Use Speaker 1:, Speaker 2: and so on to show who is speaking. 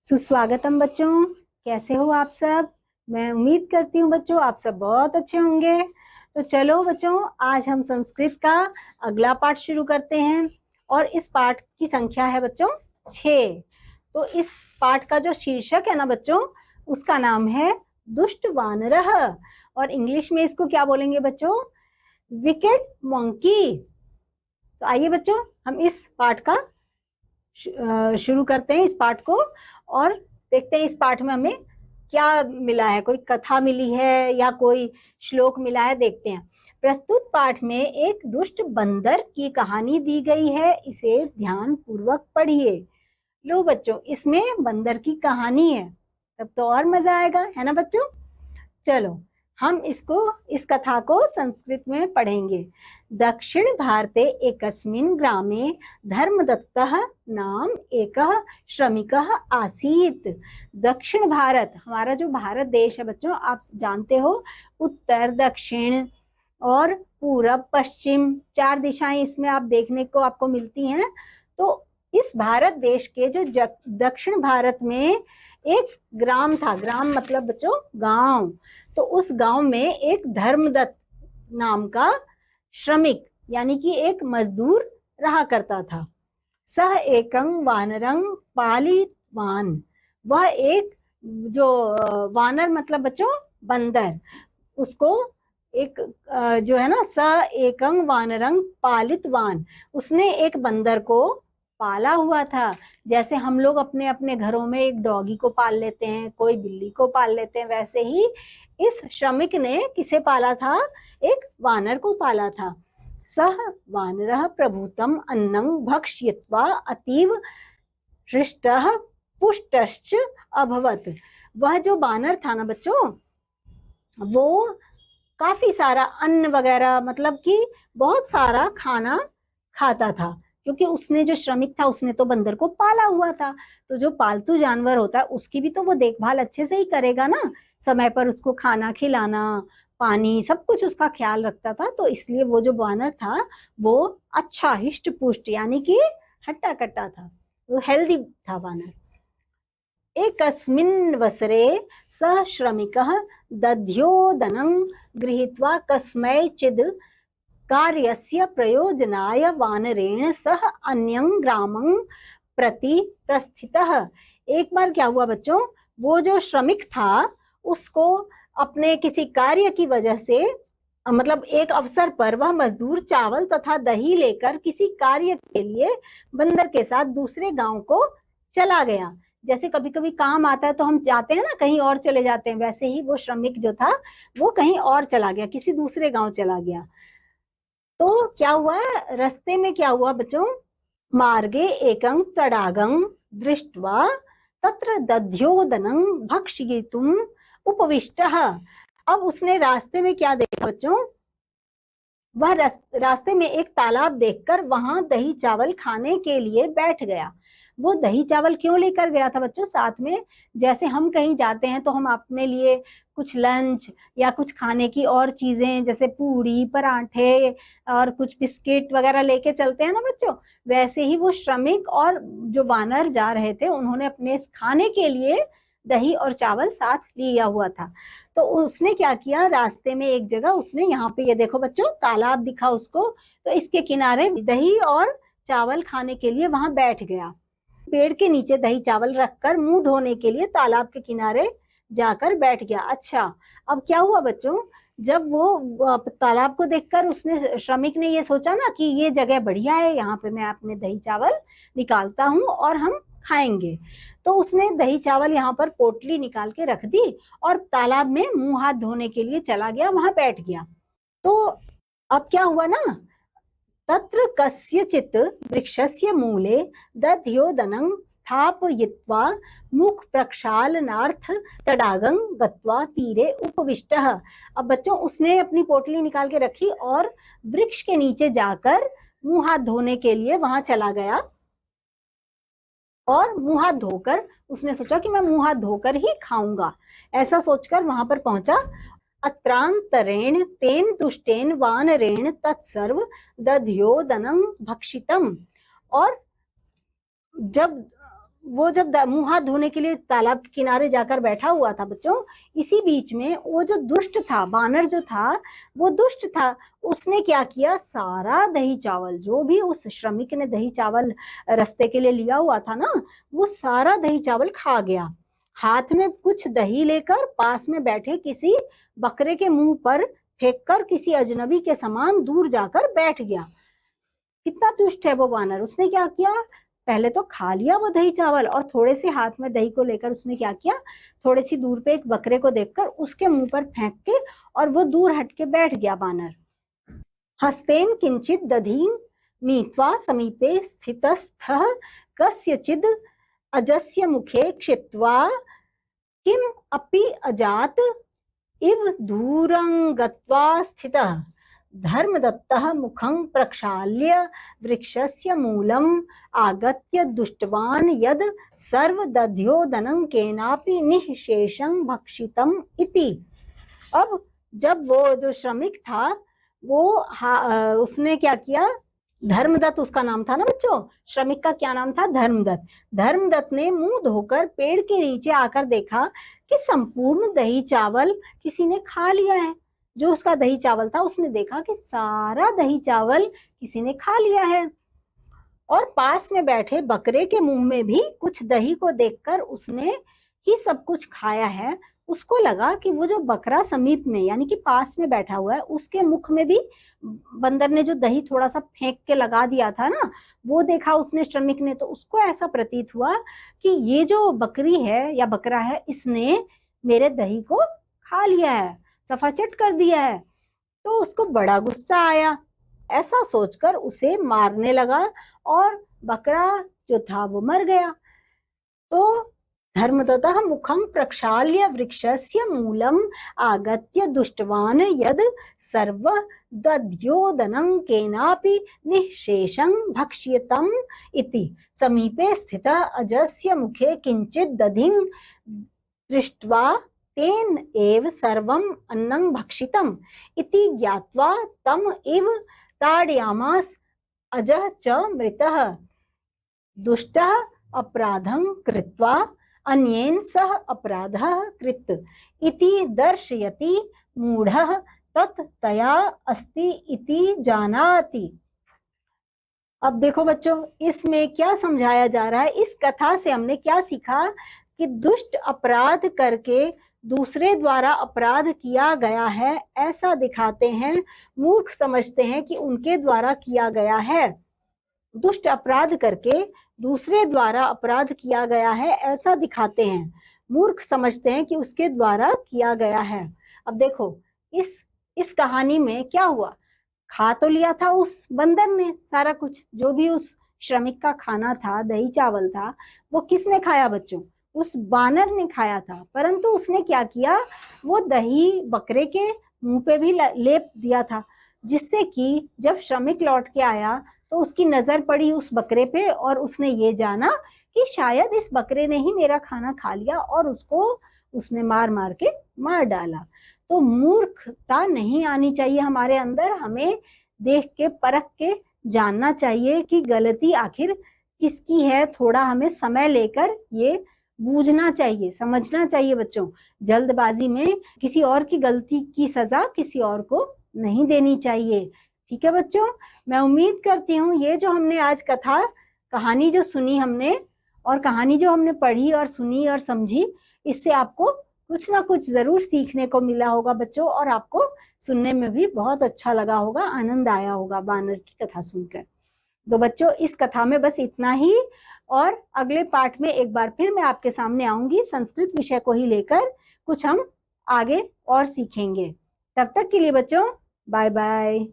Speaker 1: सुस्वागतम बच्चों। कैसे हो आप सब? मैं उम्मीद करती हूँ बच्चों आप सब बहुत अच्छे होंगे। तो चलो बच्चों, आज हम संस्कृत का अगला पाठ शुरू करते हैं और इस पाठ की संख्या है बच्चों 6। तो इस पाठ का जो शीर्षक है ना बच्चों, उसका नाम है दुष्ट वानरः, और इंग्लिश में इसको क्या बोलेंगे बच्चों? Wicked monkey. तो आइए बच्चों, हम इस पाठ का शुरू करते हैं, इस पाठ को, और देखते हैं इस पाठ में हमें क्या मिला है। कोई कथा मिली है या कोई श्लोक मिला है, देखते हैं। प्रस्तुत पाठ में एक दुष्ट बंदर की कहानी दी गई है, इसे ध्यान पूर्वक पढ़िए। लो बच्चों, इसमें बंदर की कहानी है, तब तो और मजा आएगा, है ना बच्चों? चलो हम इस कथा को संस्कृत में पढ़ेंगे। दक्षिण भारते एकस्मिन् ग्रामे धर्मदत्तः नाम एकः श्रमिकः आसीत्। दक्षिण भारत, हमारा जो भारत देश है बच्चों, आप जानते हो उत्तर, दक्षिण और पूरब, पश्चिम, 4 दिशाएं इसमें आप देखने को आपको मिलती हैं। तो इस भारत देश के जो दक्षिण भारत में एक ग्राम था, ग्राम मतलब बच्चों गांव। तो उस गांव में एक धर्मदत्त नाम का श्रमिक यानी कि एक मजदूर रहा करता था। सह एकं वानरं पालितवान, वह एक जो वानर मतलब बच्चों बंदर, उसको एक जो है ना, स एकं वानरं पालितवान, उसने एक बंदर को पाला हुआ था। जैसे हम लोग अपने अपने घरों में एक डॉगी को पाल लेते हैं, कोई बिल्ली को पाल लेते हैं, वैसे ही इस श्रमिक ने किसे पाला था? एक वानर को पाला था। सह वानरः प्रभूतम अन्नं भक्ष्यित्वा अतीव हृष्टः पुष्टश्च अभवत्। वह जो वानर था ना बच्चों, वो काफी सारा अन्न वगैरह, मतलब कि बहुत सारा खाना खाता था, क्योंकि उसने जो श्रमिक था उसने तो बंदर को पाला हुआ था। तो जो पालतू जानवर होता है उसकी भी तो वो देखभाल अच्छे से ही करेगा ना, समय पर उसको खाना खिलाना, पानी, सब कुछ उसका ख्याल रखता था। तो इसलिए वो जो वानर था वो अच्छा हिष्ट पुष्ट यानी कि हट्टा कट्टा था, वो हेल्दी था वानर। एकस्मिन् वसरे सः श्रमिकः दध्योदनं गृहीत्वा कस्मैचिद् कार्यस्य प्रयोजनाय वानरेण सह अन्यं ग्रामं प्रति प्रस्थितः। एक बार क्या हुआ बच्चों, वो जो श्रमिक था उसको अपने किसी कार्य की वजह से, मतलब एक अवसर पर वह मजदूर चावल तथा दही लेकर किसी कार्य के लिए बंदर के साथ दूसरे गांव को चला गया। जैसे कभी कभी काम आता है तो हम जाते हैं ना, कहीं और चले जाते हैं, वैसे ही वो श्रमिक जो था वो कहीं और चला गया, किसी दूसरे गांव चला गया। तो क्या हुआ, रास्ते में क्या हुआ बच्चों, मार्गे एकं तडागं दृष्ट्वा तत्र दध्योदनं भक्षयितुम् उपविष्टः। अब उसने रास्ते में क्या देखा बच्चों, वह रास्ते में एक तालाब देखकर वहां दही चावल खाने के लिए बैठ गया। वो दही चावल क्यों लेकर गया था बच्चों साथ में? जैसे हम कहीं जाते हैं तो हम अपने लिए कुछ लंच या कुछ खाने की और चीजें, जैसे पूरी, पराठे और कुछ बिस्किट वगैरह लेके चलते हैं ना बच्चों, वैसे ही वो श्रमिक और जो वानर जा रहे थे उन्होंने अपने खाने के लिए दही और चावल साथ लिया हुआ था। तो उसने क्या किया, रास्ते में एक जगह उसने, यहाँ पे ये देखो बच्चों तालाब दिखा उसको, तो इसके किनारे दही और चावल खाने के लिए वहां बैठ गया। पेड़ के नीचे दही चावल रखकर मुंह धोने के लिए तालाब के किनारे जाकर बैठ गया। अच्छा, अब क्या हुआ बच्चों, जब वो तालाब को देखकर उसने, श्रमिक ने ये सोचा ना कि ये जगह बढ़िया है, यहाँ पे मैं अपने दही चावल निकालता हूँ और हम खाएंगे। तो उसने दही चावल यहाँ पर पोटली निकाल के रख दी और तालाब में मुंह हाथ धोने के लिए चला गया, वहां बैठ गया। तो अब क्या हुआ ना, तत्र कस्यचित् वृक्षस्य मूले दध्योदनं स्थापयित्वा मुख प्रक्षालनार्थ तडागं गत्वा तीरे उपविष्टः। अब बच्चों उसने अपनी पोटली निकाल के रखी और वृक्ष के नीचे जाकर मुंह हाथ धोने के लिए वहां चला गया, और मुंह हाथ धोकर उसने सोचा कि मैं मुंह हाथ धोकर ही खाऊंगा, ऐसा सोचकर वहां पर पहुंचा। अत्रांतरेण तेन दुष्टेन वानरेण तत्सर्व दध्योदनं भक्षितम। और जब वो जब मुंह हाथ धोने के लिए तालाब के किनारे जाकर बैठा हुआ था बच्चों, इसी बीच में वो जो दुष्ट था, बानर जो था वो दुष्ट था, उसने क्या किया, सारा दही चावल, जो भी उस श्रमिक ने दही चावल रास्ते के लिए लिया हुआ था ना, वो सारा दही चावल खा गया। हाथ में कुछ दही लेकर पास में बैठे किसी बकरे के मुंह पर फेंककर किसी अजनबी के समान दूर जाकर बैठ गया। कितना दुष्ट है वो बानर। उसने क्या किया, पहले तो खा लिया वो दही चावल, और थोड़े से हाथ में दही को लेकर उसने क्या किया, थोड़ी सी दूर पे एक बकरे को देखकर उसके मुंह पर फेंक के और वो दूर हट के बैठ गया बानर। हस्तेन किंचित दधीं नीत्वा समीपे स्थितस्थः कस्यचिद् अजस्य मुखे क्षिप्त्वा किम अपि अजात इव दूरं गत्वा स्थितः धर्मदत्तः मुखं प्रक्षाल्य वृक्षस्य मूलम् आगत्य दुष्टवान् यद् सर्वदध्योदनं केनापि निःशेषं भक्षितम् इति। अब जब वो जो श्रमिक था वो उसने क्या किया, धर्मदत्त उसका नाम था ना बच्चों, श्रमिक का क्या नाम था, धर्मदत्त। धर्मदत्त ने मुंह धोकर पेड़ के नीचे आकर देखा कि संपूर्ण दही चावल किसी ने खा लिया है। जो उसका दही चावल था उसने देखा कि सारा दही चावल किसी ने खा लिया है, और पास में बैठे बकरे के मुंह में भी कुछ दही को देखकर उसने ही सब कुछ खाया है। उसको लगा कि वो जो बकरा समीप में यानी कि पास में बैठा हुआ है उसके मुख में भी बंदर ने जो दही थोड़ा सा फेंक के लगा दिया था ना, वो देखा उसने श्रमिक ने, तो उसको ऐसा प्रतीत हुआ कि ये जो बकरी है या बकरा है इसने मेरे दही को खा लिया है, सफाचट कर दिया है। तो उसको बड़ा गुस्सा आया, ऐसा सोचकर उसे मारने लगा और बकरा जो था वो मर गया। तो धर्मदत्तः मुखं प्रक्षाल्य वृक्षस्य मूलम् आगत्य दुष्टवान् यद् सर्वदध्योदनं केनापि निःशेषं भक्ष्यतम् इति। समीपे स्थितः अजस्य मुखे किंचित् दधिं दृष्ट्वा तेन एव सर्वम् अन्नं भक्षितम् इति ज्ञात्वा तम एव ताडयामास। अजः च मृतः दुष्टः अपराधं कृत्वा अन्येन सह अपराधः कृत इति दर्शयति मूढ़ः तत् तया अस्ति इति जानाति। अब देखो बच्चों, इसमें क्या समझाया जा रहा है, इस कथा से हमने क्या सीखा कि दुष्ट अपराध करके दूसरे द्वारा अपराध किया गया है ऐसा दिखाते हैं, मूर्ख समझते हैं कि उनके द्वारा किया गया है। दुष्ट अपराध करके दूसरे द्वारा अपराध किया गया है ऐसा दिखाते हैं, मूर्ख समझते हैं कि उसके द्वारा किया गया है। अब देखो इस कहानी में क्या हुआ, खा तो लिया था उस बंदर ने सारा कुछ, जो भी उस श्रमिक का खाना था, दही चावल था, वो किसने खाया बच्चों, उस बानर ने खाया था। परंतु उसने क्या किया, वो दही बकरे के मुंह पे भी लेप दिया था, जिससे कि जब श्रमिक लौट के आया तो उसकी नजर पड़ी उस बकरे पे और उसने ये जाना कि शायद इस बकरे ने ही मेरा खाना खा लिया, और उसको उसने मार मार के मार डाला। तो मूर्खता नहीं आनी चाहिए हमारे अंदर, हमें देख के परख के जानना चाहिए कि गलती आखिर किसकी है, थोड़ा हमें समय लेकर ये बूझना चाहिए, समझना चाहिए बच्चों। जल्दबाजी में किसी और की गलती की सजा किसी और को नहीं देनी चाहिए। ठीक है बच्चों, मैं उम्मीद करती हूँ ये जो हमने आज कहानी जो सुनी हमने, और कहानी जो हमने पढ़ी और सुनी और समझी, इससे आपको कुछ ना कुछ जरूर सीखने को मिला होगा बच्चों, और आपको सुनने में भी बहुत अच्छा लगा होगा, आनंद आया होगा बानर की कथा सुनकर। तो बच्चों इस कथा में बस इतना ही, और अगले पार्ट में एक बार फिर मैं आपके सामने आऊंगी, संस्कृत विषय को ही लेकर कुछ हम आगे और सीखेंगे। तब तक के लिए बच्चों बाय बाय।